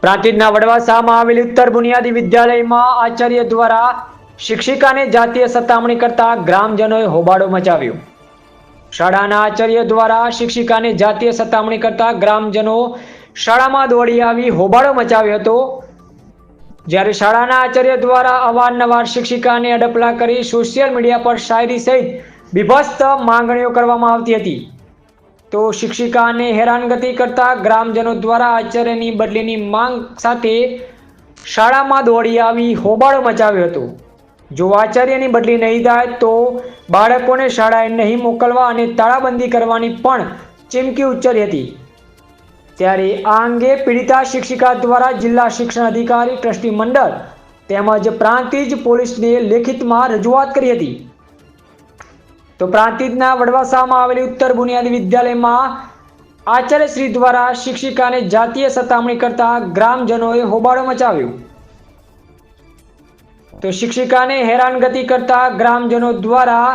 પ્રાંતિજના વડવાસામાં આવેલી ઉત્તર બુનિયાદી વિદ્યાલયમાં આચાર્ય દ્વારા શિક્ષિકાને જાતીય સતામણી કરતા ગ્રામજનોએ હોબાળો મચાવ્યો। શાળાના આચાર્ય દ્વારા શિક્ષિકાને જાતીય સતામણી કરતા ગ્રામજનો શાળામાં દોડી આવી હોબાળો મચાવ્યો હતો। જ્યારે શાળાના આચાર્ય દ્વારા અવારનવાર શિક્ષિકાને અડપલા કરી સોશિયલ મીડિયા પર શાયરી સહિત બીભત્સ માંગણીઓ કરવામાં આવતી હતી, તો શિક્ષિકાને હેરાનગતિ કરતા ગ્રામજનો દ્વારા આચાર્યની બદલીની માંગ સાથે શાળામાં દોડી આવી હોબાળો મચાવ્યો હતો। જો આચાર્યની બદલી નહીં થાય તો બાળકોને શાળાએ નહીં મોકલવા અને તાળાબંધી કરવાની પણ ચીમકી ઉચ્ચારી હતી। ત્યારે આ અંગે પીડિતા શિક્ષિકા દ્વારા જિલ્લા શિક્ષણ અધિકારી, ટ્રસ્ટી મંડળ તેમજ પ્રાંતિજ પોલીસને લેખિતમાં રજૂઆત કરી હતી। તો પ્રાંતિજના વડવાસામાં આવેલી ઉત્તર બુનિયાદી વિદ્યાલયમાં આચાર્ય શ્રી દ્વારા શિક્ષિકાને જાતીય સતામણી કરતા ગ્રામજનોએ હોબાળો મચાવ્યો। તો શિક્ષિકાને હેરાનગતિ કરતા ગ્રામજનો દ્વારા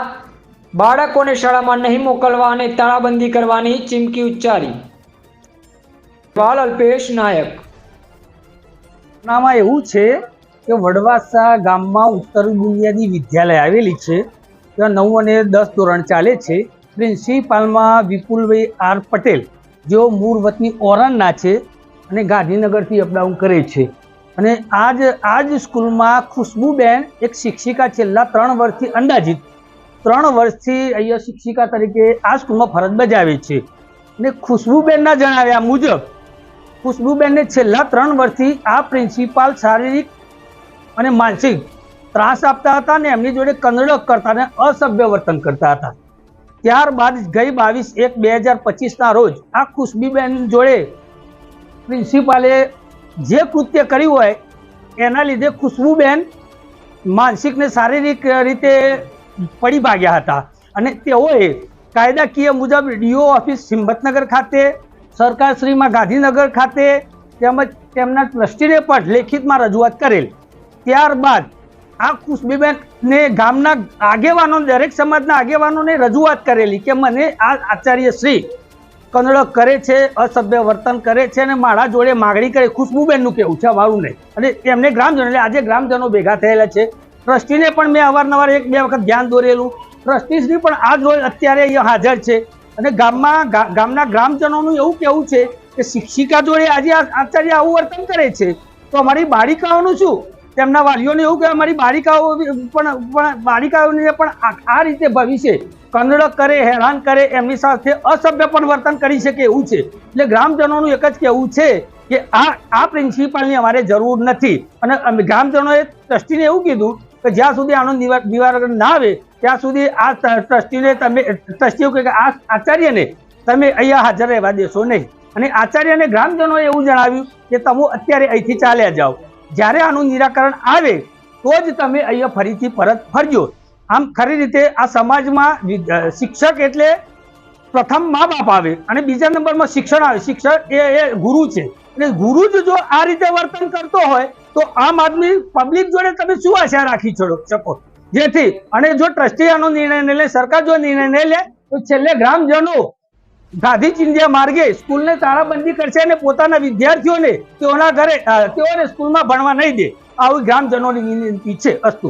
બાળકોને શાળામાં નહીં મોકલવા અને તાળાબંધી કરવાની ચીમકી ઉચ્ચારી। અલ્પેશ નાયક નામાં એવું છે કે વડવાસા ગામમાં ઉત્તર બુનિયાદી વિદ્યાલય આવેલી છે, ત્યાં 9 અને 10 ધોરણ ચાલે છે। પ્રિન્સિપાલમાં વિપુલભાઈ આર પટેલ, જેઓ મૂળ વતની ઓરણના છે અને ગાંધીનગરથી અપડાઉન કરે છે। અને આજ સ્કૂલમાં ખુશ્બુબેન એક શિક્ષિકા છેલ્લા 3 વર્ષથી અંદાજિત 3 વર્ષથી અહીંયા શિક્ષિકા તરીકે આ સ્કૂલમાં ફરજ બજાવે છે। અને ખુશ્બુબેનના જણાવ્યા મુજબ ખુશ્બુબેનને છેલ્લા 3 વર્ષથી આ પ્રિન્સિપાલ શારીરિક અને માનસિક ત્રાસ આપતા હતા ને એમની જોડે કનડક કરતા અને અસભ્ય વર્તન કરતા હતા। ત્યારબાદ ગઈ 22/1/2025ના રોજ આ ખુશ્બુબેન જોડે પ્રિન્સિપાલે જે કૃત્ય કર્યું હોય એના લીધે ખુશ્બુબેન માનસિક ને શારીરિક રીતે પડી ભાગ્યા હતા અને તેઓએ કાયદાકીય મુજબ ડીઓ ઓફિસ હિંમતનગર ખાતે, સરકારશ્રીમાં ગાંધીનગર ખાતે તેમજ તેમના ટ્રસ્ટીને પણ લેખિતમાં રજૂઆત કરેલ। ત્યારબાદ આ ખુશ્બુબેનને ગામના આગેવાનો, દરેક સમાજના આગેવાનોને રજૂઆત કરેલી કે મને આ આચાર્ય શ્રી કનડક કરે છે, અસભ્ય વર્તન કરે છે અને મારા જોડે માગણી કરે। ખુશ્બુબેનનું કહેવું છે, મારું નહીં। અને એમને ગ્રામજનો, એટલે આજે ગ્રામજનો ભેગા થયેલા છે। ટ્રસ્ટીને પણ મેં અવારનવાર 1-2 વખત ધ્યાન દોરેલું। ટ્રસ્ટીશ્રી પણ આજ રોજ અત્યારે અહીંયા હાજર છે અને ગામના ગ્રામજનોનું એવું કહેવું છે કે શિક્ષિકા જોડે આજે આચાર્ય આવું વર્તન કરે છે તો અમારી બાળિકાઓનું શું? તેમના વાલીઓને એવું કે અમારી બાળિકાઓને પણ આ રીતે ભવિષ્ય કનડક કરે, હેરાન કરે, એમની સાથે અસભ્ય પણ વર્તન કરી શકે એવું છે। એટલે ગ્રામજનોનું એક જ કહેવું છે કે આ પ્રિન્સિપાલની અમારે જરૂર નથી। અને ગ્રામજનોએ ટ્રસ્ટીને એવું કીધું કે જ્યાં સુધી આનું નિવારણ ના આવે ત્યાં સુધી આ ટ્રસ્ટીઓ કે આ આચાર્યને તમે અહીંયા હાજર રહેવા દેશો નહીં। અને આચાર્યને ગ્રામજનોએ એવું જણાવ્યું કે તમે અત્યારે અહીંથી ચાલ્યા જાઓ, જ્યારે આનું નિરાકરણ આવે તો જ તમે અહીંયા ફરીથી પરત ફરજો। આમ ખરી રીતે આ સમાજમાં શિક્ષક એટલે પ્રથમ મા બાપ આવે અને બીજા નંબરમાં શિક્ષણ આવે। શિક્ષક એ ગુરુ છે અને ગુરુ જ જો આ રીતે વર્તન કરતો હોય તો આમ આદમી પબ્લિક જોડે તમે શું આશા રાખી શકો? જેથી અને જો ટ્રસ્ટી આનો નિર્ણય નહીં લે, સરકાર જો નિર્ણય નહીં લે તો છેલ્લે ગ્રામજનો ગાંધી ચિંધ્યા માર્ગે સ્કૂલને તાળાબંધી કરશે અને પોતાના વિદ્યાર્થીઓને તેઓને સ્કૂલમાં ભણવા નહીં દે, આવી ગ્રામજનોની વિનંતી છે। અસ્તુ।